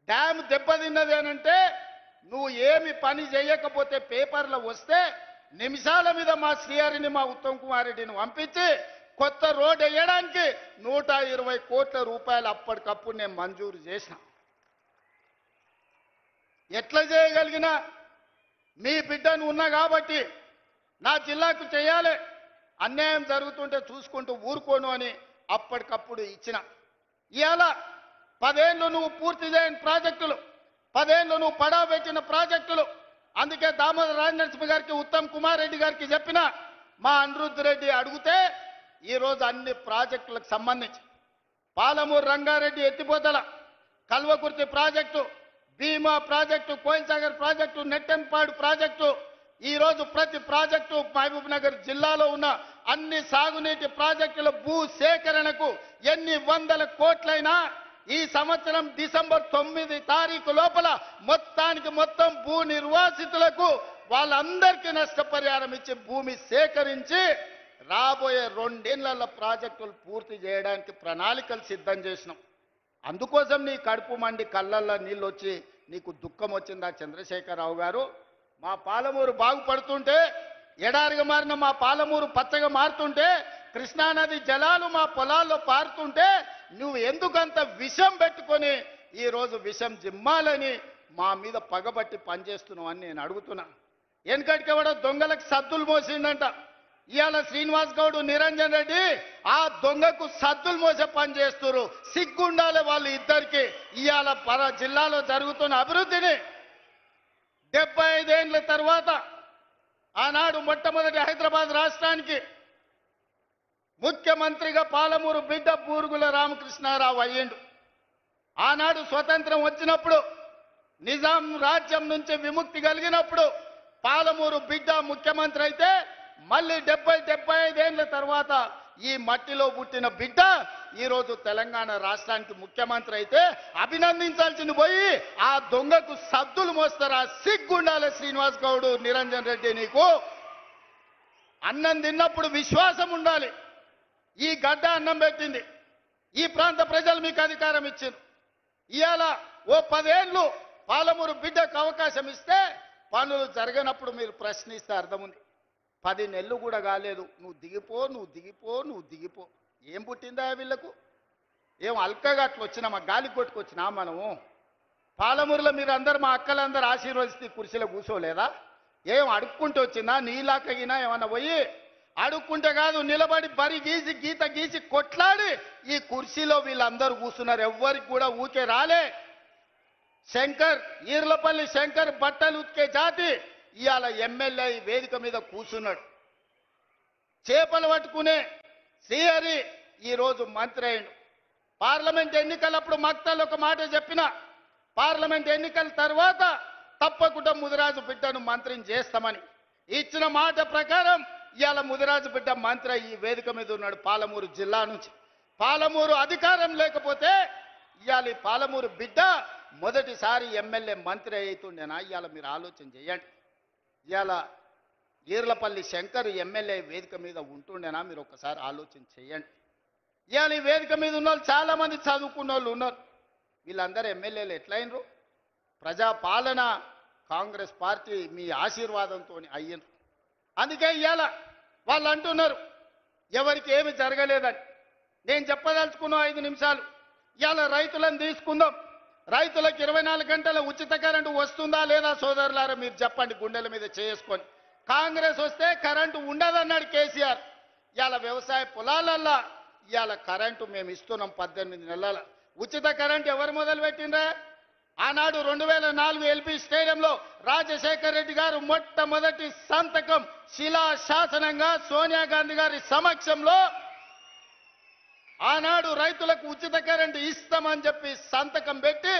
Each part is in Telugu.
డ్యామ్ దెబ్బతిన్నది అనంటే నువ్వు ఏమి పని చేయకపోతే పేపర్లో వస్తే నిమిషాల మీద మా శ్రీహరిని మా ఉత్తమ్ కుమార్ రెడ్డిని పంపించి కొత్త రోడ్ వేయడానికి 120 కోట్ల రూపాయలు అప్పటికప్పుడు నేను మంజూరు చేసిన. ఎట్లా చేయగలిగినా మీ బిడ్డను ఉన్నా కాబట్టి నా జిల్లాకు చేయాలి, అన్యాయం జరుగుతుంటే చూసుకుంటూ ఊరుకోను అని అప్పటికప్పుడు ఇచ్చిన. ఇవాళ 10 ఏళ్ళు నువ్వు పూర్తి చేయని ప్రాజెక్టులు, 10 ఏళ్ళు నువ్వు పడా పెట్టిన ప్రాజెక్టులు. అందుకే దామోదర రాజనరసింహ గారికి ఉత్తమ్ కుమార్ రెడ్డి గారికి చెప్పిన, మా అనిరుద్ధ్ రెడ్డి అడిగితే ఈరోజు అన్ని ప్రాజెక్టులకు సంబంధించి పాలమూరు రంగారెడ్డి ఎత్తిపోతల, Kalwakurthy project, Bhima project, Koilsagar project, Nettempadu project, ఈరోజు ప్రతి ప్రాజెక్టు మహబూబ్ నగర్ జిల్లాలో ఉన్న అన్ని సాగునీటి ప్రాజెక్టుల భూ సేకరణకు ఎన్ని వందల కోట్లైనా ఈ సంవత్సరం డిసెంబర్ 9 తారీఖు లోపల మొత్తం భూ నిర్వాసితులకు వాళ్ళందరికీ నష్టపరిహారం ఇచ్చి భూమి సేకరించి రాబోయే 2 ఏళ్ల ప్రాజెక్టులు పూర్తి చేయడానికి ప్రణాళికలు సిద్ధం చేసినాం. అందుకోసం నీ కడుపు మండి కళ్ళల్లో నీళ్ళు వచ్చి నీకు దుఃఖం వచ్చిందా చంద్రశేఖరరావు గారు? మా పాలమూరు బాగుపడుతుంటే, ఎడారిగా మారిన మా పాలమూరు పచ్చగా మారుతుంటే, కృష్ణానది జలాలు మా పొలాల్లో పారుతుంటే నువ్వు ఎందుకంత విషం పెట్టుకొని ఈరోజు విషం జిమ్మాలని మా మీద పగబట్టి పనిచేస్తున్నావు అని నేను అడుగుతున్నా. వెనకటికి కూడా దొంగలకు సద్దులు మోసిందంట. ఇవాళ శ్రీనివాస్ గౌడ్, నిరంజన్ రెడ్డి ఆ దొంగకు సద్దులు మోసే పని చేస్తున్నారు. సిగ్గుండాలి వాళ్ళు ఇద్దరికి. ఇవాళ జిల్లాలో జరుగుతున్న అభివృద్ధిని 75 ఏళ్ల తర్వాత ఆనాడు మొట్టమొదటి హైదరాబాద్ రాష్ట్రానికి ముఖ్యమంత్రిగా పాలమూరు బిడ్డ బూరుగుల రామకృష్ణారావు అయ్యిండు. ఆనాడు స్వతంత్రం వచ్చినప్పుడు, నిజాం రాజ్యం నుంచి విముక్తి కలిగినప్పుడు పాలమూరు బిడ్డ ముఖ్యమంత్రి అయితే, మళ్ళీ 75 ఏళ్ల తర్వాత ఈ మట్టిలో పుట్టిన బిడ్డ ఈరోజు తెలంగాణ రాష్ట్రానికి ముఖ్యమంత్రి అయితే అభినందించాల్సింది పోయి ఆ దొంగకు సద్దులు మోస్తారా? సిగ్గుండాలి శ్రీనివాస్ గౌడ్, నిరంజన్ రెడ్డి. నీకు అన్నం తిన్నప్పుడు విశ్వాసం ఉండాలి. ఈ గడ్డ అన్నం పెట్టింది, ఈ ప్రాంత ప్రజలు మీకు అధికారం ఇచ్చింది. ఇవాళ ఓ 10 ఏళ్ళు పాలమూరు బిడ్డకు అవకాశం ఇస్తే పనులు జరగనప్పుడు మీరు ప్రశ్నిస్తే అర్థం ఉంది. 10 నెలలు కూడా కాలేదు, నువ్వు దిగిపో. ఏం పుట్టిందా వీళ్ళకు? ఏం అల్కగా అట్లా వచ్చినా, మా గాలి కొట్టుకొచ్చినా మనము? పాలమూరులో మీరు అందరు మా అక్కలందరూ ఆశీర్వదిస్తే కుర్చీలో కూర్చోలేదా? ఏం అడుక్కుంటూ వచ్చిందా? నీలాకగినా ఏమన్నా పోయి అడుక్కుంటే కాదు, నిలబడి బరి గీసి గీత గీసి కొట్లాడి ఈ కుర్చీలో వీళ్ళందరూ కూర్చున్నారు. ఎవ్వరికి కూడా ఊకే రాలే. శంకర్, ఈర్లపల్లి శంకర్ బట్టలు ఉతికే జాతి ఇవాళ ఎమ్మెల్యే వేదిక మీద కూర్చున్నాడు. చేపలు పట్టుకునే శ్రీహరి ఈరోజు మంత్రి అయిండు. పార్లమెంట్ ఎన్నికలప్పుడు మక్తలు ఒక మాట చెప్పిన, పార్లమెంట్ ఎన్నికల తర్వాత తప్పకుండా ముదిరాజు బిడ్డను మంత్రిని చేస్తామని ఇచ్చిన మాట ప్రకారం ఇవాళ ముదిరాజు బిడ్డ మంత్రి ఈ వేదిక మీద ఉన్నాడు. పాలమూరు జిల్లా నుంచి. పాలమూరు అధికారం లేకపోతే ఇవాళ ఈ పాలమూరు బిడ్డ మొదటిసారి ఎమ్మెల్యే మంత్రి అవుతుండేనా? ఇవాళ మీరు ఆలోచన చేయండి. ఇవాళ ఈర్లపల్లి శంకర్ ఎమ్మెల్యే వేదిక మీద ఉంటుండేనా? మీరు ఒకసారి ఆలోచన చేయండి. ఇవాళ ఈ వేదిక మీద ఉన్న వాళ్ళు చాలామంది చదువుకున్న వాళ్ళు ఉన్నారు. వీళ్ళందరూ ఎమ్మెల్యేలు ఎట్లయినరు? ప్రజాపాలన కాంగ్రెస్ పార్టీ మీ ఆశీర్వాదంతో అయ్యిండ్రు. అందుకే ఇవాళ వాళ్ళు అంటున్నారు ఎవరికి ఏమి జరగలేదని. నేను చెప్పదలుచుకున్న 5 నిమిషాలు. ఇవాళ రైతులను తీసుకుందాం. రైతులకు 24 గంటల ఉచిత కరెంటు వస్తుందా లేదా సోదరులారా? మీరు చెప్పండి గుండెల మీద చేసుకొని. కాంగ్రెస్ వస్తే కరెంటు ఉండదన్నాడు కేసీఆర్. ఇవాళ వ్యవసాయ పొలాలల్లా ఇవాళ కరెంటు మేము ఇస్తున్నాం. 18 నెలల ఉచిత కరెంటు ఎవరు మొదలు పెట్టిండ్రా? ఆనాడు 2004 ఎల్బీ స్టేడియంలో రాజశేఖర్ రెడ్డి గారు మొట్టమొదటి సంతకం శిలా శాసనంగా సోనియా గాంధీ గారి సమక్షంలో ఆనాడు రైతులకు ఉచిత కరెంటు ఇస్తామని చెప్పి సంతకం పెట్టి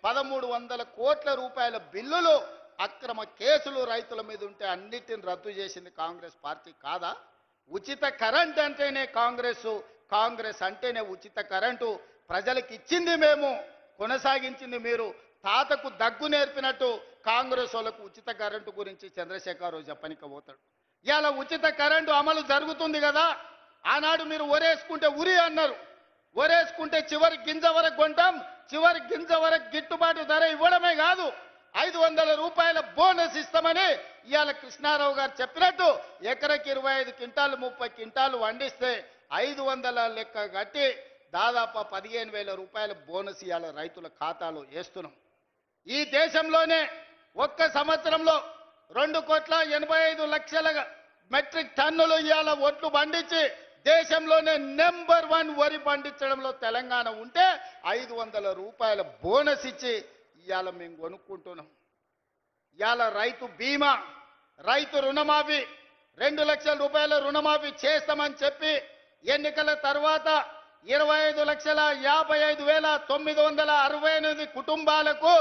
1300 కోట్ల రూపాయల బిల్లులు, అక్రమ కేసులు రైతుల మీద ఉంటే అన్నిటిని రద్దు చేసింది కాంగ్రెస్ పార్టీ కాదా? ఉచిత కరెంట్ అంటేనే కాంగ్రెస్ అంటేనే ఉచిత కరెంటు. ప్రజలకు ఇచ్చింది మేము, కొనసాగించింది మీరు. తాతకు దగ్గు నేర్పినట్టు కాంగ్రెస్ వాళ్ళకు ఉచిత కరెంటు గురించి చంద్రశేఖరరావు చెప్పనిక పోతాడు. ఇవాళ ఉచిత కరెంటు అమలు జరుగుతుంది కదా. ఆనాడు మీరు ఒరేసుకుంటే ఉరి అన్నారు. ఒరేసుకుంటే చివరి గింజ వరకు కొంటాం, చివరి గింజ వరకు గిట్టుబాటు ధర ఇవ్వడమే కాదు 500 రూపాయల బోనస్ ఇస్తామని ఇవాళ కృష్ణారావు గారు చెప్పినట్టు ఎకరకి 25 క్వింటాలు 30 క్వింటాలు వండిస్తే 500 లెక్క కట్టి దాదాపు 15,000 రూపాయల బోనస్ ఇవాళ రైతుల ఖాతాలో వేస్తున్నాం. ఈ దేశంలోనే ఒక్క సంవత్సరంలో 2,85,00,000 మెట్రిక్ టన్నులు ఇవాళ ఒట్లు పండించి దేశంలోనే నెంబర్ 1 వరి పండించడంలో తెలంగాణ ఉంటే 500 రూపాయల బోనస్ ఇచ్చి ఇవాళ మేము కొనుక్కుంటున్నాం. ఇవాళ రైతు బీమా, రైతు రుణమాఫీ 2 లక్షల రూపాయల రుణమాఫీ చేస్తామని చెప్పి ఎన్నికల తర్వాత 25,55,968 కుటుంబాలకు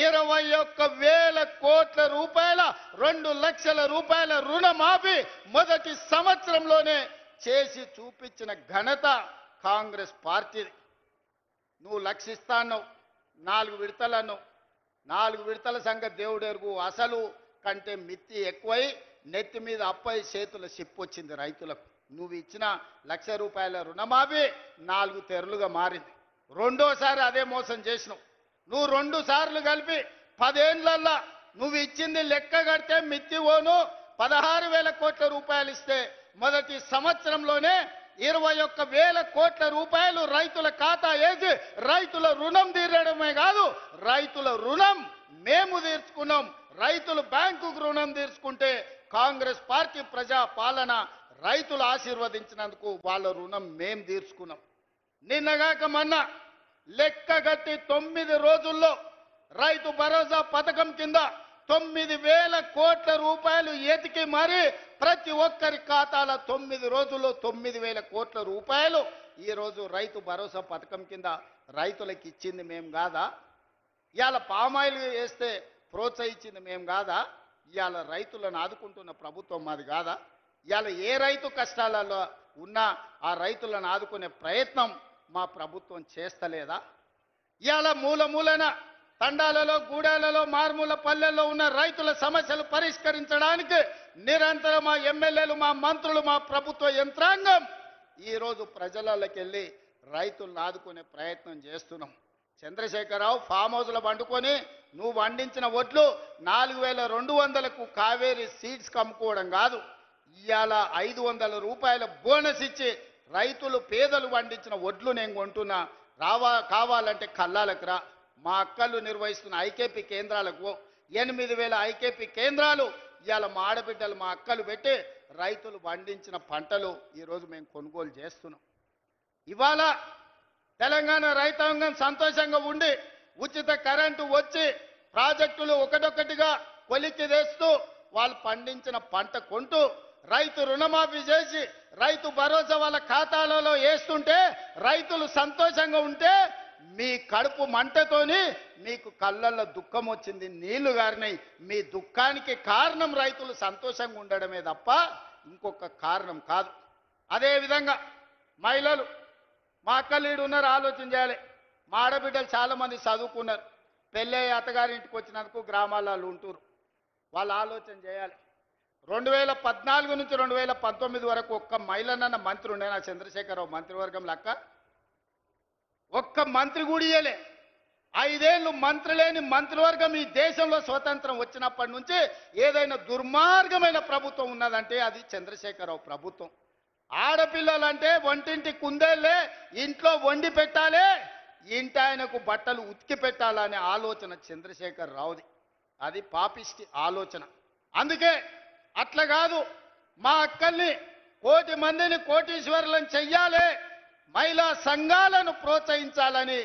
21,000 కోట్ల రూపాయల 2 లక్షల రూపాయల రుణమాఫీ మొదటి సంవత్సరంలోనే చేసి చూపించిన ఘనత కాంగ్రెస్ పార్టీ. నువ్వు లక్షిస్తాను 4 విడతలను 4 విడతల సంగతి దేవుడు ఎరుగు. అసలు కంటే మిత్తి ఎక్కువై నెత్తి మీద అప్పై చేతుల సిప్పు వచ్చింది రైతులకు. నువ్వు ఇచ్చిన 1,00,000 రూపాయల రుణమాఫీ 4 తెరలుగా మారింది. రెండోసారి అదే మోసం చేసినావు. నువ్వు 2 సార్లు కలిపి 10 ఏళ్లల్లా నువ్వు ఇచ్చింది లెక్క కడితే మిత్తి ఓను 16,000 కోట్ల రూపాయలు ఇస్తే మొదటి సంవత్సరంలోనే 21,000 కోట్ల రూపాయలు రైతుల ఖాతా వేసి రైతుల రుణం తీరడమే కాదు, రైతుల రుణం మేము తీర్చుకున్నాం. రైతులు బ్యాంకుకు రుణం తీర్చుకుంటే కాంగ్రెస్ పార్టీ ప్రజా పాలన రైతులు ఆశీర్వదించినందుకు వాళ్ళ రుణం మేం తీర్చుకున్నాం. నిన్నగాక మొన్న లెక్కగట్టి 9 రోజుల్లో రైతు భరోసా పథకం కింద 9,000 కోట్ల రూపాయలు ఎతికి మరి ప్రతి ఒక్కరి ఖాతాల 9 రోజుల్లో 9,000 కోట్ల రూపాయలు ఈ రోజు రైతు భరోసా పథకం కింద రైతులకు ఇచ్చింది మేం కాదా? ఇవాళ పామాయిల్ వేస్తే ప్రోత్సహించింది మేం కాదా? ఇవాళ రైతులను ఆదుకుంటున్న ప్రభుత్వం మాది కాదా? ఇవాళ ఏ రైతు కష్టాలలో ఉన్నా ఆ రైతులను ఆదుకునే ప్రయత్నం మా ప్రభుత్వం చేస్తలేదా? ఇవాళ మూలన తండాలలో, గూడాలలో, మారుమూల పల్లెల్లో ఉన్న రైతుల సమస్యలు పరిష్కరించడానికి నిరంతరం మా ఎమ్మెల్యేలు, మా మంత్రులు, మా ప్రభుత్వ యంత్రాంగం ఈరోజు ప్రజలకి వెళ్ళి రైతులను ఆదుకునే ప్రయత్నం చేస్తున్నాం. చంద్రశేఖరరావు ఫామ్ హౌస్లో పండుకొని నువ్వు పండించిన ఒడ్లు 4,200కు కావేరీ సీడ్స్ అమ్ముకోవడం కాదు, ఇవాళ 500 రూపాయల బోనస్ ఇచ్చి రైతులు పేదలు పండించిన ఒడ్లు నేను కొంటున్నా, కావాలంటే కల్లాలకు రా. మా అక్కలు నిర్వహిస్తున్న ఐకేపీ కేంద్రాలకు 8,000 ఐకేపీ కేంద్రాలు ఇవాళ మా ఆడబిడ్డలు, మా అక్కలు పెట్టి రైతులు పండించిన పంటలు ఈరోజు మేము కొనుగోలు చేస్తున్నాం. ఇవాళ తెలంగాణ రైతాంగం సంతోషంగా ఉండి ఉచిత కరెంటు వచ్చి ప్రాజెక్టులు ఒకటొకటిగా కొలిక్కి తెస్తూ వాళ్ళు పండించిన పంట కొంటూ రైతు రుణమాఫీ చేసి రైతు భరోసా వాళ్ళ ఖాతాలలో వేస్తుంటే రైతులు సంతోషంగా ఉంటే మీ కడుపు మంటతోని మీకు కళ్ళల్లో దుఃఖం వచ్చింది, నీళ్లు గారినాయి. మీ దుఃఖానికి కారణం రైతులు సంతోషంగా ఉండడమే తప్ప ఇంకొక కారణం కాదు. అదేవిధంగా మహిళలు, మా అక్కలీడు ఉన్నారు, ఆలోచన చేయాలి. మా ఆడబిడ్డలు చాలామంది చదువుకున్నారు, పెళ్ళి అత్తగారింటికి వచ్చినందుకు గ్రామాలలో ఉంటున్నారు. వాళ్ళు ఆలోచన చేయాలి. 2014 నుంచి 2019 వరకు ఒక్క మహిళనన్న మంత్రి ఉండే నా చంద్రశేఖరరావు మంత్రివర్గం లెక్క ఒక్క మంత్రి కూడా ఇయ్యలే. 5 ఏళ్ళు మంత్రి లేని మంత్రివర్గం ఈ దేశంలో స్వతంత్రం వచ్చినప్పటి నుంచి ఏదైనా దుర్మార్గమైన ప్రభుత్వం ఉన్నదంటే అది చంద్రశేఖరరావు ప్రభుత్వం. ఆడపిల్లలంటే వంటింటి కుందేళ్లే, ఇంట్లో వండి పెట్టాలి, ఇంటి ఆయనకు బట్టలు ఉతికి పెట్టాలనే ఆలోచన చంద్రశేఖరరావుది. అది పాపిష్టి ఆలోచన. అందుకే అట్లా కాదు, మా అక్కల్ని 1,00,000 మందిని కోటీశ్వరులను చెయ్యాలి, మహిళా సంఘాలను ప్రోత్సహించాలని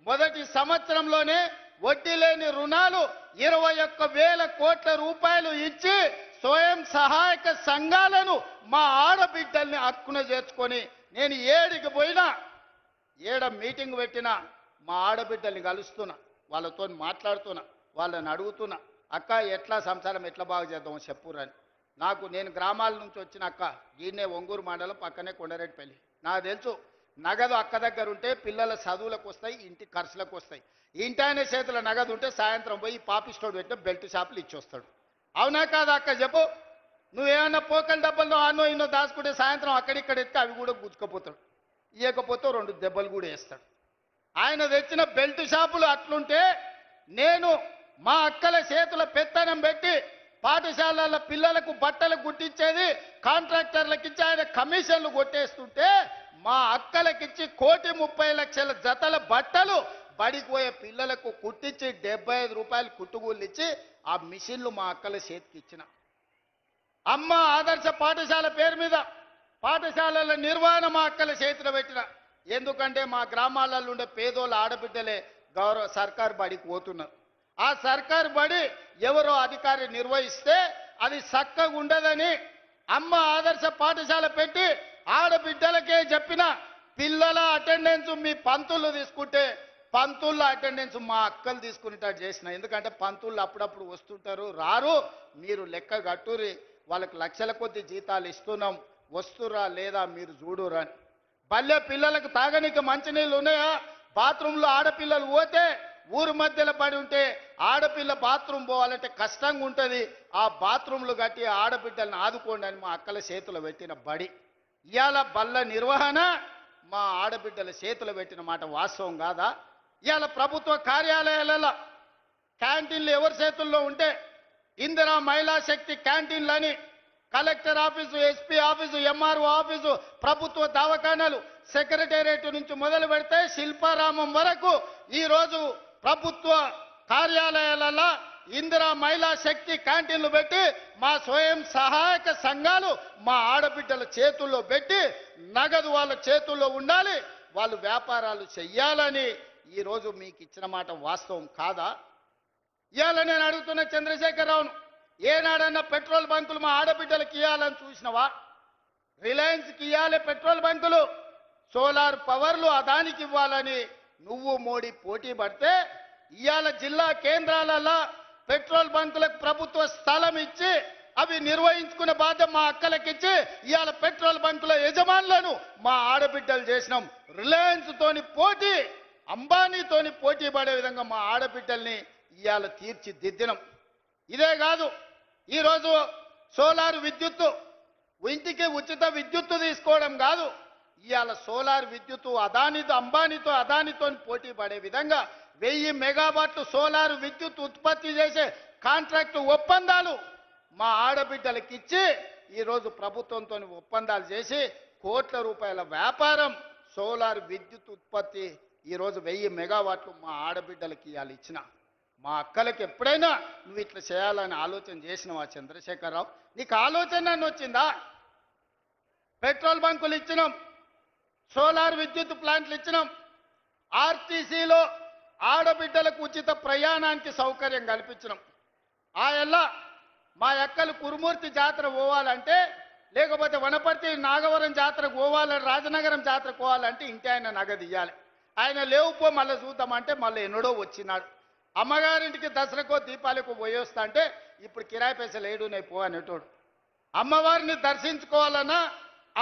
మొదటి సంవత్సరంలోనే వడ్డీ లేని రుణాలు 21,000 కోట్ల రూపాయలు ఇచ్చి స్వయం సహాయక సంఘాలను మా ఆడబిడ్డల్ని హక్కున చేర్చుకొని నేను ఏడికి పోయినా, ఏడ మీటింగ్ పెట్టినా మా ఆడబిడ్డల్ని కలుస్తున్నా, వాళ్ళతో మాట్లాడుతున్నా, వాళ్ళని అడుగుతున్నా, అక్క ఎట్లా సంసారం ఎట్లా బాగు చేద్దాం చెప్పురని. నేను గ్రామాల నుంచి వచ్చిన అక్క, ఈయనే ఒంగూరు మండలం పక్కనే కొండరెడ్డిపల్లి. నాకు తెలుసు నగదు అక్క దగ్గర ఉంటే పిల్లల చదువులకు వస్తాయి, ఇంటి ఖర్చులకు వస్తాయి. ఇంటి ఆయన చేతుల నగదు ఉంటే సాయంత్రం పోయి పాపిస్టోడు పెట్టిన బెల్ట్ షాపులు ఇచ్చి వస్తాడు. అవునా కాదా అక్క చెప్పు? నువ్వేమన్నా పోకల డబ్బల్లో అన్నో ఇన్నో దాచుకుంటే సాయంత్రం అక్కడిక్కడ ఎత్తే అవి కూడా గుచ్చుకపోతాడు. ఇవ్వకపోతే 2 దెబ్బలు కూడా వేస్తాడు. ఆయన తెచ్చిన బెల్ట్ షాపులు అట్లుంటే నేను మా అక్కల చేతుల పెత్తనం పెట్టి పాఠశాలల పిల్లలకు బట్టలు గుట్టించేది కాంట్రాక్టర్లకు ఇచ్చి ఆయన కమిషన్లు కొట్టేస్తుంటే మా అక్కలకిచ్చి 1,30,00,000 జతల బట్టలు బడికి పోయే పిల్లలకు కుట్టించి 75 రూపాయలు కుట్టుగూళ్ళు ఇచ్చి ఆ మిషన్లు మా అక్కల చేతికి ఇచ్చిన. అమ్మ ఆదర్శ పాఠశాల పేరు మీద పాఠశాలల నిర్వహణ మా అక్కల చేతిలో పెట్టిన. ఎందుకంటే మా గ్రామాలలో ఉండే పేదోళ్ళ ఆడబిడ్డలే సర్కారు బడికి పోతున్నారు. ఆ సర్కారు బడి ఎవరో అధికారి నిర్వహిస్తే అది చక్కగా ఉండదని అమ్మ ఆదర్శ పాఠశాల పెట్టి ఆడబిడ్డలకే చెప్పిన. పిల్లల అటెండెన్స్ మీ పంతులు తీసుకుంటే పంతుళ్ళ అటెండెన్స్ మా అక్కలు తీసుకునేటట్టు చేసిన. ఎందుకంటే పంతుళ్ళు అప్పుడప్పుడు వస్తుంటారు, రారు, మీరు లెక్క కట్టురి, వాళ్ళకి లక్షల కొద్ది జీతాలు ఇస్తున్నాం, వస్తురా లేదా మీరు చూడురా అని. బల్లె పిల్లలకు తాగనీకి మంచినీళ్ళు ఉన్నాయా? బాత్రూంలో ఆడపిల్లలు పోతే ఊరు మధ్యలో పడి ఉంటే ఆడపిల్ల బాత్రూమ్ పోవాలంటే కష్టంగా ఉంటుంది. ఆ బాత్రూంలు కట్టి ఆడబిడ్డలను ఆదుకోండి అని మా అక్కల చేతులు పెట్టిన బడి. ఇవాళ బల్ల నిర్వహణ మా ఆడబిడ్డల చేతులు పెట్టిన మాట వాస్తవం కాదా? ఇవాళ ప్రభుత్వ కార్యాలయాలలో క్యాంటీన్లు ఎవరి చేతుల్లో ఉంటే ఇందిరా మహిళా శక్తి క్యాంటీన్లని collector office, SP office, MRO office, ప్రభుత్వ దవాఖానాలు, సెక్రటేరియట్ నుంచి మొదలు పెడితే శిల్పారామం వరకు ఈరోజు ప్రభుత్వ కార్యాలయాలలో ఇందిరా మహిళా శక్తి క్యాంటీన్లు పెట్టి మా స్వయం సహాయక సంఘాలు మా ఆడబిడ్డల చేతుల్లో పెట్టి నగదు వాళ్ళ చేతుల్లో ఉండాలి, వాళ్ళు వ్యాపారాలు చెయ్యాలని ఈరోజు మీకు ఇచ్చిన మాట వాస్తవం కాదా? ఇవాళ నేను అడుగుతున్న చంద్రశేఖరరావును, ఏనాడన్నా పెట్రోల్ బంకులు మా ఆడబిడ్డలకు ఇవ్వాలని చూసినవా? రిలయన్స్కి ఇవ్వాలి పెట్రోల్ బంకులు, సోలార్ పవర్లు అదానికి ఇవ్వాలని నువ్వు మోడీ పోటీ పడితే ఇవాళ జిల్లా కేంద్రాలలో పెట్రోల్ బంకులకు ప్రభుత్వ స్థలం ఇచ్చి అవి నిర్వహించుకునే బాధ్యత మా అక్కలకిచ్చి ఇవాళ పెట్రోల్ బంకుల యజమానులను మా ఆడబిడ్డలు చేసినాం. రిలయన్స్ తోని పోటీ, అంబానీతోని పోటీ పడే విధంగా మా ఆడబిడ్డల్ని ఇవాళ తీర్చిదిద్దినం. ఇదే కాదు, ఈరోజు సోలార్ విద్యుత్తు ఇంటికి ఉచిత విద్యుత్తు తీసుకోవడం కాదు, ఇవాళ సోలార్ విద్యుత్తు అంబానీతో అదానితో పోటీ పడే విధంగా 1000 మెగావాట్లు సోలార్ విద్యుత్ ఉత్పత్తి చేసే కాంట్రాక్టు ఒప్పందాలు మా ఆడబిడ్డలకు ఇచ్చి ఈరోజు ప్రభుత్వంతో ఒప్పందాలు చేసి కోట్ల రూపాయల వ్యాపారం సోలార్ విద్యుత్ ఉత్పత్తి ఈరోజు 1000 మెగావాట్లు మా ఆడబిడ్డలకి ఇవాళ ఇచ్చిన. మా అక్కలకి ఎప్పుడైనా నువ్వు ఇట్లా చేయాలని ఆలోచన చేసినవా చంద్రశేఖరరావు? నీకు ఆలోచన వచ్చిందా? పెట్రోల్ బంకులు ఇచ్చినాం, సోలార్ విద్యుత్ ప్లాంట్లు ఇచ్చినాం, ఆర్టీసీలో ఆడబిడ్డలకు ఉచిత ప్రయాణానికి సౌకర్యం కల్పించినాం. ఆ ఎల్ల మా అక్కలు కురుమూర్తి జాతర పోవాలంటే, లేకపోతే వనపర్తి నాగవరం జాతరకు పోవాలని, రాజనగరం జాతరకు పోవాలంటే ఇంటి ఆయన నగదు ఇవ్వాలి. ఆయన లేవుపో మళ్ళీ చూద్దామంటే మళ్ళీ ఎన్నడో వచ్చినాడు. అమ్మగారింటికి దసరాకో దీపాలకు పోయొస్తా అంటే ఇప్పుడు కిరాయి పైసలు ఏడున్నాయి పో అనేటోడు. అమ్మవారిని దర్శించుకోవాలన్నా,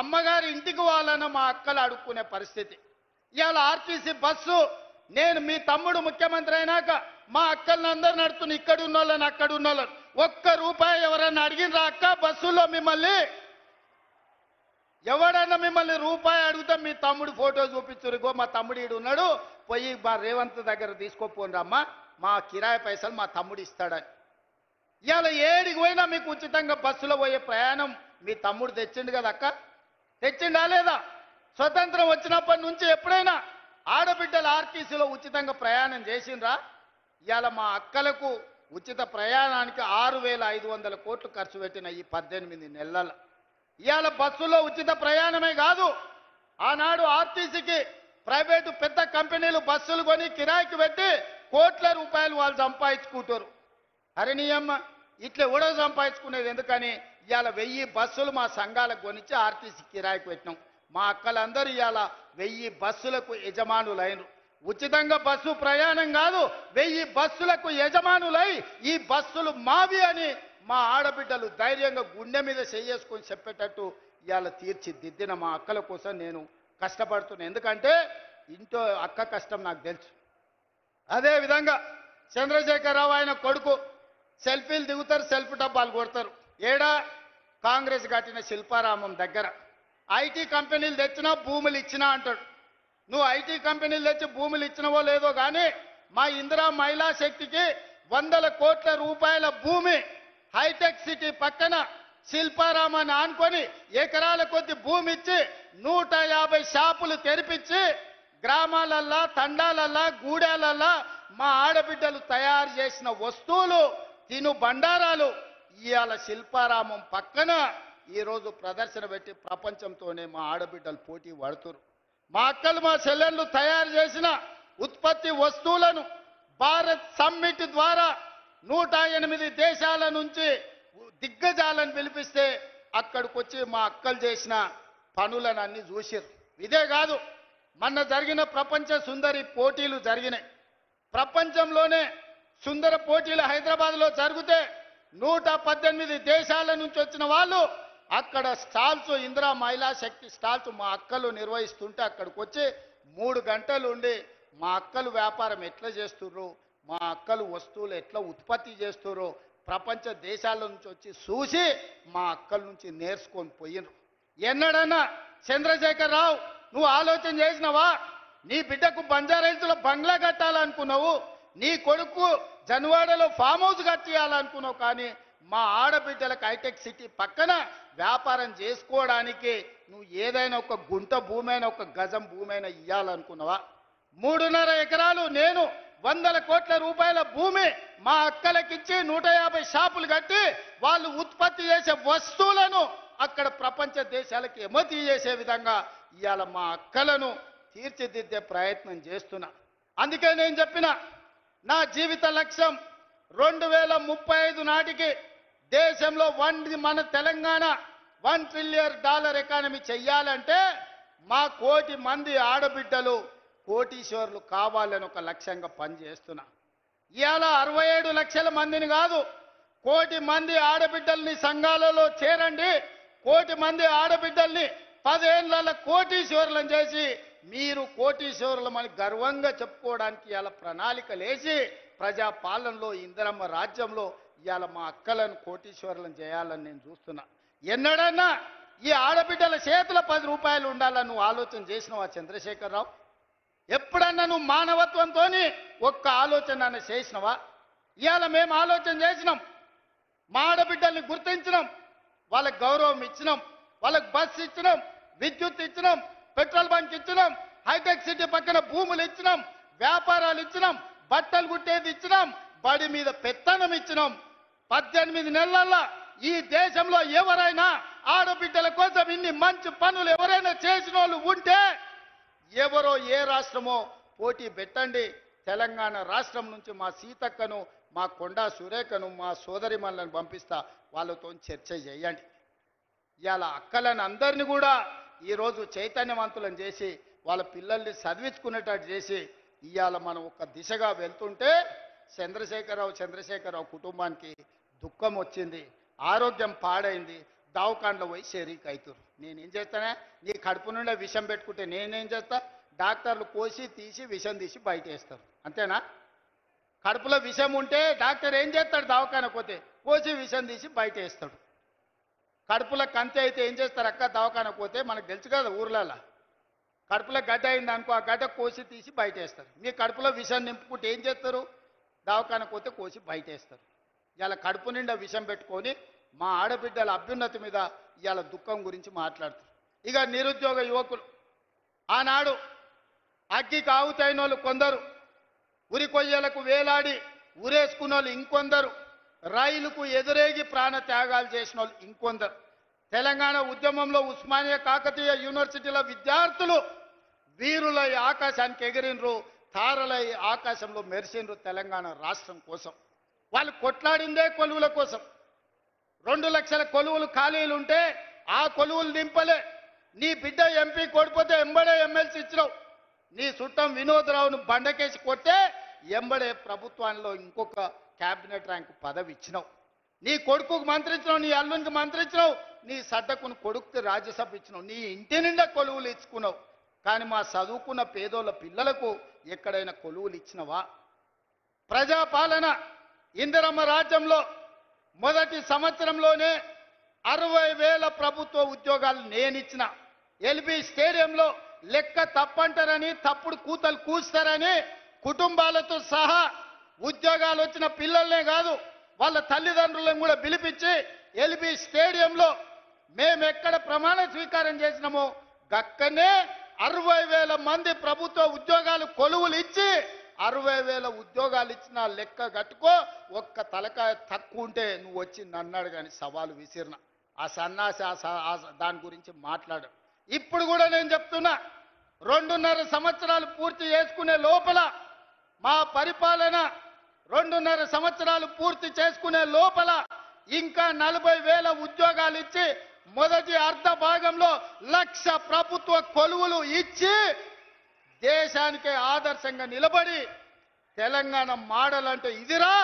అమ్మగారి ఇంటికి పోవాలన్నా మా అక్కలు అడుక్కునే పరిస్థితి. ఇవాళ ఆర్టీసీ బస్సు నేను మీ తమ్ముడు ముఖ్యమంత్రి అయినాక మా అక్కల్ని అందరు నడుతున్న, ఇక్కడ ఉన్నోళ్ళని అక్కడ ఉన్నోళ్ళని, ₹1 ఎవరన్నా అడిగినరా అక్క బస్సులో మిమ్మల్ని? ఎవడన్నా మిమ్మల్ని రూపాయి అడిగితే మీ తమ్ముడు ఫోటో చూపించురు, గో మా తమ్ముడు ఈడు ఉన్నాడు, పోయి మా రేవంత్ దగ్గర తీసుకోపోండి అమ్మా, మా కిరాయి పైసలు మా తమ్ముడు ఇస్తాడని. ఇవాళ ఏడికి పోయినా మీకు ఉచితంగా బస్సులో పోయే ప్రయాణం మీ తమ్ముడు తెచ్చిండు కదా అక్క, తెచ్చిండా లేదా? స్వతంత్రం వచ్చినప్పటి నుంచి ఎప్పుడైనా ఆడబిడ్డలు ఆర్టీసీలో ఉచితంగా ప్రయాణం చేసిండ్రా? ఇవాళ మా అక్కలకు ఉచిత ప్రయాణానికి 6500 కోట్లు ఖర్చు పెట్టిన ఈ 18 నెలల. ఇవాళ బస్సులో ఉచిత ప్రయాణమే కాదు, ఆనాడు ఆర్టీసీకి ప్రైవేటు పెద్ద కంపెనీలు బస్సులు కొని కిరాయికి పెట్టి కోట్ల రూపాయలు వాళ్ళు సంపాదించుకుంటారు. అరే నీ అమ్మ, ఇట్లా కూడా సంపాదించుకునేది ఎందుకని ఇవాళ 1000 బస్సులు మా సంఘాలకు కొనిచ్చి ఆర్టీసీ కిరాయికి పెట్టినాం. మా అక్కలందరూ ఇవాళ 1000 బస్సులకు యజమానులైనరు. ఉచితంగా బస్సు ప్రయాణం కాదు, 1000 బస్సులకు యజమానులై ఈ బస్సులు మావి అని మా ఆడబిడ్డలు ధైర్యంగా గుండె మీద చేసుకొని చెప్పేటట్టు ఇవాళ తీర్చిదిద్దిన మా అక్కల కోసం నేను కష్టపడుతున్నాను. ఎందుకంటే ఇంట్లో అక్క కష్టం నాకు తెలుసు. అదేవిధంగా చంద్రశేఖరరావు ఆయన కొడుకు సెల్ఫీలు దిగుతారు, సెల్ఫీ డబ్బాలు కొడతారు. ఏడా? కాంగ్రెస్ కట్టిన శిల్పారామం దగ్గర ఐటీ కంపెనీలు తెచ్చినా భూములు ఇచ్చినా అంటాడు. నువ్వు ఐటీ కంపెనీలు తెచ్చి భూములు ఇచ్చినవో లేదో కానీ మా ఇందిరా మహిళా శక్తికి 100 కోట్ల రూపాయల భూమి హైటెక్ సిటీ పక్కన శిల్పారామాన్ని ఆనుకొని ఎకరాల కొద్ది భూమి ఇచ్చి 150 షాపులు తెరిపించి గ్రామాలల్లా తండాలల్లా గూడాలల్లా మా ఆడబిడ్డలు తయారు చేసిన వస్తువులు తిను బండారాలు ఇవాళ శిల్పారామం పక్కన ఈరోజు ప్రదర్శన పెట్టి ప్రపంచంతోనే మా ఆడబిడ్డలు పోటీ పడుతున్నారు. మా అక్కలు మా చెల్లెళ్ళు తయారు చేసిన ఉత్పత్తి వస్తువులను భారత్ సమ్మిట్ ద్వారా 108 దేశాల నుంచి దిగ్గజాలను పిలిపిస్తే అక్కడికి వచ్చి మా అక్కలు చేసిన పనులను అన్ని చూసిరు. ఇదే కాదు, మొన్న జరిగిన ప్రపంచ సుందరి పోటీలు జరిగినాయి. ప్రపంచంలోనే సుందర పోటీలు హైదరాబాద్లో జరిగితే 118 దేశాల నుంచి వచ్చిన వాళ్ళు అక్కడ స్టాల్స్, ఇందిరా మహిళా శక్తి స్టాల్స్ మా అక్కలు నిర్వహిస్తుంటే అక్కడికి వచ్చి 3 గంటలు ఉండి మా అక్కలు వ్యాపారం ఎట్లా చేస్తుర్రు, మా అక్కలు వస్తువులు ఎట్లా ఉత్పత్తి చేస్తుర్రు ప్రపంచ దేశాల నుంచి వచ్చి చూసి మా అక్కల నుంచి నేర్చుకొని పోయినరు. ఎన్నడన్నా చంద్రశేఖర్ రావు నువ్వు ఆలోచన చేసినావా? నీ బిడ్డకు బంజారాహిల్స్లో బంగ్లా కట్టాలనుకున్నావు, నీ కొడుకు జన్వాడలో ఫామ్ హౌస్ కట్టియాలనుకున్నావు, కానీ మా ఆడబిడ్డలకు హైటెక్ సిటీ పక్కన వ్యాపారం చేసుకోవడానికి నువ్వు ఏదైనా ఒక గుంట భూమి అయినా ఒక గజం భూమి అయినా ఇవ్వాలనుకున్నావా? 3.5 ఎకరాలు నేను 100 కోట్ల రూపాయల భూమి మా అక్కలకిచ్చి 150 షాపులు కట్టి వాళ్ళు ఉత్పత్తి చేసే వస్తువులను అక్కడ ప్రపంచ దేశాలకు ఎగుమతి చేసే విధంగా ఇవాళ మా అక్కలను తీర్చిదిద్దే ప్రయత్నం చేస్తున్నా. అందుకే నేను చెప్పిన నా జీవిత లక్ష్యం 2035 నాటికి దేశంలో మన తెలంగాణ $1 ట్రిలియన్ ఎకానమీ చెయ్యాలంటే మా 1 కోటి మంది ఆడబిడ్డలు కోటీశ్వరులు కావాలని ఒక లక్ష్యంగా పనిచేస్తున్నా. ఇవాళ 67 లక్షల మందిని కాదు, 1 కోటి మంది ఆడబిడ్డల్ని సంఘాలలో చేరండి, 1 కోటి మంది ఆడబిడ్డల్ని 10 ఏళ్ల కోటీశ్వరులను చేసి మీరు కోటీశ్వరులమని గర్వంగా చెప్పుకోవడానికి ఇవాళ ప్రణాళికలు వేసి ప్రజాపాలనలో ఇందిరమ్మ రాజ్యంలో ఇవాళ మా అక్కలను కోటీశ్వరులను చేయాలని నేను చూస్తున్నా. ఎన్నడన్నా ఈ ఆడబిడ్డల చేతుల 10 రూపాయలు ఉండాలని నువ్వు ఆలోచన చేసినావా చంద్రశేఖర్ రావు? ఎప్పుడన్నా నువ్వు మానవత్వంతో ఒక్క ఆలోచన చేసినావా? ఇవాళ మేము ఆలోచన చేసినాం, మా ఆడబిడ్డల్ని గుర్తించినాం, వాళ్ళకి గౌరవం ఇచ్చినాం, వాళ్ళకి బస్సు ఇచ్చినాం, విద్యుత్ ఇచ్చినాం, పెట్రోల్ బంక్ ఇచ్చినాం, హైటెక్ సిటీ పక్కన భూములు ఇచ్చినాం, వ్యాపారాలు ఇచ్చినాం, బట్టలు కుట్టేది ఇచ్చినాం, బడి మీద పెత్తనం ఇచ్చినాం. 18 నెలల్లో ఈ దేశంలో ఎవరైనా ఆడబిడ్డల కోసం ఇన్ని మంచి పనులు ఎవరైనా చేసిన వాళ్ళు ఉంటే ఎవరో ఏ రాష్ట్రమో పోటీ పెట్టండి. తెలంగాణ రాష్ట్రం నుంచి మా సీతక్కను, మా కొండా సురేఖను, మా సోదరిమణులను పంపిస్తా, వాళ్ళతో చర్చ చేయండి. ఇవాళ అక్కలను అందరినీ కూడా ఈరోజు చైతన్యవంతులను చేసి వాళ్ళ పిల్లల్ని చదివించుకునేటట్టు చేసి ఇవాళ మనం ఒక దిశగా వెళ్తుంటే చంద్రశేఖరరావు కుటుంబానికి దుఃఖం వచ్చింది, ఆరోగ్యం పాడైంది, దవాఖానలో పోయి షరీక్ అవుతారు. నేనేం చేస్తానే? నీ కడుపు నుండి విషం పెట్టుకుంటే నేనేం చేస్తా? డాక్టర్లు కోసి తీసి విషం తీసి బయట వేస్తారు, అంతేనా? కడుపులో విషం ఉంటే డాక్టర్ ఏం చేస్తాడు? దవాఖానకు పోతే కోసి విషం తీసి బయట వేస్తాడు. కడుపులో కంతి అయితే ఏం చేస్తారు అక్క? దవాఖానకు పోతే మనకు తెలుసు కదా ఊర్లలో, కడుపులో గడ్డ అయింది అనుకో, ఆ గడ్డ కోసి తీసి బయట వేస్తారు. మీ కడుపులో విషం నింపుకుంటే ఏం చేస్తారు? దవాఖానకు పోతే కోసి బయట వేస్తారు. ఇవాళ కడుపు నిండా విషం పెట్టుకొని మా ఆడబిడ్డల అభ్యున్నతి మీద ఇవాళ దుఃఖం గురించి మాట్లాడుతారు. ఇక నిరుద్యోగ యువకులు ఆనాడు అగ్గికి ఆవుతైన వాళ్ళు కొందరు, ఉరి కొయ్యలకు వేలాడి ఉరేసుకున్న వాళ్ళు ఇంకొందరు, రైలుకు ఎదురేగి ప్రాణ త్యాగాలు చేసిన వాళ్ళు ఇంకొందరు. తెలంగాణ ఉద్యమంలో ఉస్మానియా కాకతీయ యూనివర్సిటీల విద్యార్థులు వీరులై ఆకాశానికి ఎగిరినరు, తారలై ఆకాశంలో మెరిసినరు తెలంగాణ రాష్ట్రం కోసం. వాళ్ళు కొట్లాడిందే కొలువుల కోసం. 2 లక్షల కొలువులు ఖాళీలు ఉంటే ఆ కొలువులు నింపలే. నీ బిడ్డ ఎంపీ కొడిపోతే ఎంబడే ఎమ్మెల్సీ ఇచ్చినావు. నీ చుట్టం వినోదరావును బండకేసి కొట్టే ఎంబడే ప్రభుత్వంలో ఇంకొక క్యాబినెట్ ర్యాంకు పదవి ఇచ్చినావు. నీ కొడుకుకు మంత్రి ఇచ్చినావు, నీ అల్లునికి మంత్రి ఇచ్చినావు, నీ సడ్డకును కొడుకుకి రాజ్యసభ ఇచ్చినావు, నీ ఇంటి నిండా కొలువులు ఇచ్చుకున్నావు. కానీ మా చదువుకున్న పేదోళ్ళ పిల్లలకు ఎక్కడైనా కొలువులు ఇచ్చినవా? ప్రజాపాలన ఇందిరమ్మ రాజ్యంలో మొదటి సంవత్సరంలోనే 60,000 ప్రభుత్వ ఉద్యోగాలు నేనిచ్చిన. ఎల్బీ స్టేడియంలో లెక్క తప్పంటారని తప్పుడు కూతలు కూస్తారని కుటుంబాలతో సహా ఉద్యోగాలు వచ్చిన పిల్లల్నే కాదు వాళ్ళ తల్లిదండ్రులను కూడా పిలిపించి ఎల్బీ స్టేడియంలో మేము ఎక్కడ ప్రమాణ స్వీకారం చేసినామో గక్కనే 60,000 మంది ప్రభుత్వ ఉద్యోగాలు కొలువులు ఇచ్చి 60,000 ఉద్యోగాలు ఇచ్చిన లెక్క కట్టుకో. ఒక్క తలకాయ తక్కువ ఉంటే నువ్వు వచ్చి నన్నాడు కానీ సవాలు విసిరిన ఆ సన్నాసి దాని గురించి మాట్లాడు. ఇప్పుడు కూడా నేను చెప్తున్నా 2.5 సంవత్సరాలు పూర్తి చేసుకునే లోపల మా పరిపాలన 2.5 సంవత్సరాలు పూర్తి చేసుకునే లోపల ఇంకా 40,000 ఉద్యోగాలు ఇచ్చి మొదటి అర్ధ భాగంలో 1,00,000 ప్రభుత్వ కొలువులు ఇచ్చి దేశానికే ఆదర్శంగా నిలబడి తెలంగాణ మోడల్ అంటే ఇదిరా,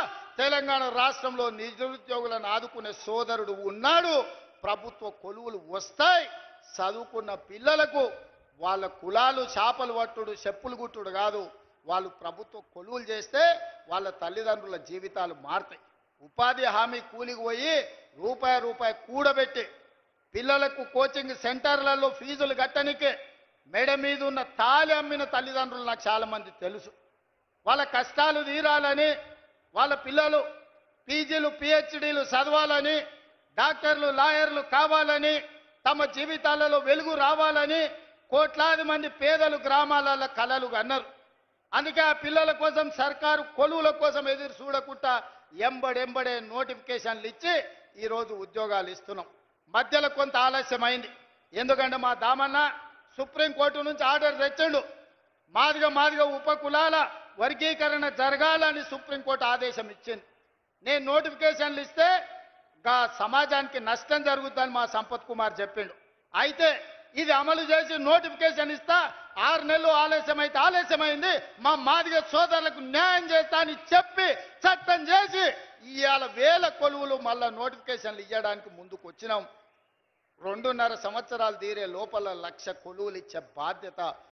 తెలంగాణ రాష్ట్రంలో నిరుద్యోగులను ఆదుకునే సోదరుడు ఉన్నాడు, ప్రభుత్వ కొలువులు వస్తాయి, చదువుకున్న పిల్లలకు వాళ్ళ కులాలు చేపలు పట్టుడు చెప్పులు గుట్టుడు కాదు, వాళ్ళు ప్రభుత్వ కొలువులు చేస్తే వాళ్ళ తల్లిదండ్రుల జీవితాలు మారుతాయి. ఉపాధి హామీ కూలికి పోయి రూపాయి కూడబెట్టి పిల్లలకు కోచింగ్ సెంటర్లలో ఫీజులు కట్టనికే మెడ మీద ఉన్న తాళి అమ్మిన తల్లిదండ్రులు నాకు చాలా మంది తెలుసు. వాళ్ళ కష్టాలు తీరాలని, వాళ్ళ పిల్లలు పీజీలు పిహెచ్డీలు చదవాలని, డాక్టర్లు లాయర్లు కావాలని, తమ జీవితాలలో వెలుగు రావాలని కోట్లాది మంది పేదలు గ్రామాలలో కలలు అన్నారు. అందుకే ఆ పిల్లల కోసం సర్కారు కొలువుల కోసం ఎదురు చూడకుండా ఎంబడెంబడే నోటిఫికేషన్లు ఇచ్చి ఈరోజు ఉద్యోగాలు ఇస్తున్నాం. మధ్యలో కొంత ఆలస్యమైంది, ఎందుకంటే మా దామన్న సుప్రీంకోర్టు నుంచి ఆర్డర్ తెచ్చిండు. మాదిగా ఉపకులాల వర్గీకరణ జరగాలని సుప్రీంకోర్టు ఆదేశం ఇచ్చింది. నేను నోటిఫికేషన్లు ఇస్తే సమాజానికి నష్టం జరుగుతుందని మా సంపత్ కుమార్ చెప్పిండు. అయితే ఇది అమలు చేసి నోటిఫికేషన్ ఇస్తా 6 నెలలు ఆలస్యమైంది, మా మాదిగ సోదరులకు న్యాయం చేస్తా అని చెప్పి చట్టం చేసి ఇవాళ 1000 కొలువులు మళ్ళా నోటిఫికేషన్లు ఇవ్వడానికి ముందుకు వచ్చినాం. 2.5 సంవత్సరాలు తీరే లోపల 1,00,000 కొలువులు ఇచ్చే బాధ్యత